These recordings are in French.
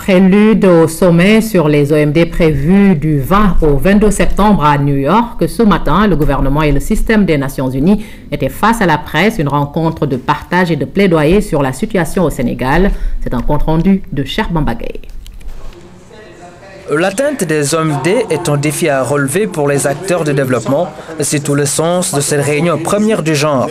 prélude au sommet sur les OMD prévu du 20 au 22 septembre à New York. Ce matin, le gouvernement et le système des Nations Unies étaient face à la presse, une rencontre de partage et de plaidoyer sur la situation au Sénégal. C'est un compte-rendu de Cheikh Bamba Gueye. L'atteinte des OMD est un défi à relever pour les acteurs de développement. C'est tout le sens de cette réunion première du genre.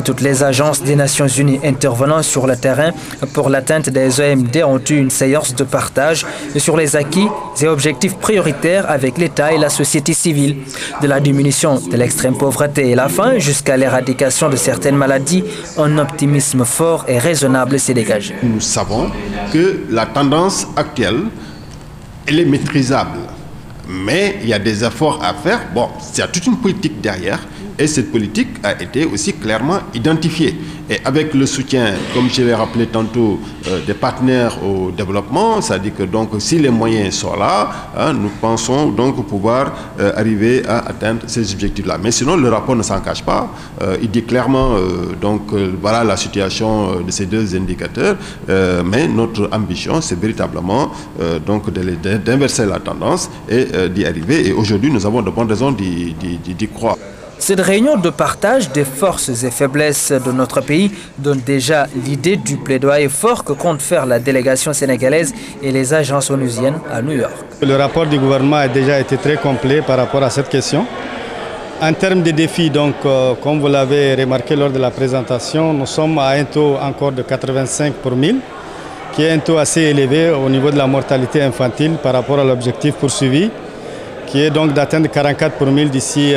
Toutes les agences des Nations Unies intervenant sur le terrain pour l'atteinte des OMD ont eu une séance de partage sur les acquis et objectifs prioritaires avec l'État et la société civile. De la diminution de l'extrême pauvreté et la faim jusqu'à l'éradication de certaines maladies, un optimisme fort et raisonnable s'est dégagé. Nous savons que la tendance actuelle, elle est maîtrisable, mais il y a des efforts à faire. Bon, il y a toute une politique derrière et cette politique a été aussi clairement identifiée. Et avec le soutien, comme je l'ai rappelé tantôt, des partenaires au développement, c'est-à-dire que donc, si les moyens sont là, nous pensons donc pouvoir arriver à atteindre ces objectifs-là. Mais sinon, le rapport ne s'en cache pas. Il dit clairement voilà la situation de ces deux indicateurs. Mais notre ambition, c'est véritablement d'inverser la tendance et d'y arriver. Et aujourd'hui, nous avons de bonnes raisons d'y croire. Cette réunion de partage des forces et faiblesses de notre pays donne déjà l'idée du plaidoyer fort que compte faire la délégation sénégalaise et les agences onusiennes à New York. Le rapport du gouvernement a déjà été très complet par rapport à cette question. En termes de défis, donc, comme vous l'avez remarqué lors de la présentation, nous sommes à un taux encore de 85 pour 1000, qui est un taux assez élevé au niveau de la mortalité infantile par rapport à l'objectif poursuivi, qui est donc d'atteindre 44 pour 1000 d'ici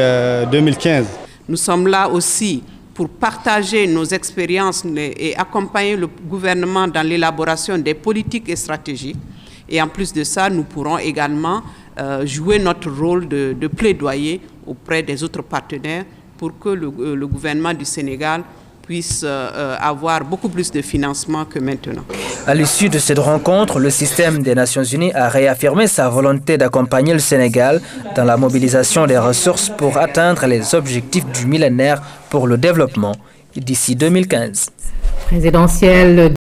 2015. Nous sommes là aussi pour partager nos expériences et accompagner le gouvernement dans l'élaboration des politiques et stratégies. Et en plus de ça, nous pourrons également jouer notre rôle de plaidoyer auprès des autres partenaires pour que le gouvernement du Sénégal puisse avoir beaucoup plus de financement que maintenant. À l'issue de cette rencontre, le système des Nations Unies a réaffirmé sa volonté d'accompagner le Sénégal dans la mobilisation des ressources pour atteindre les objectifs du millénaire pour le développement d'ici 2015. Présidentielle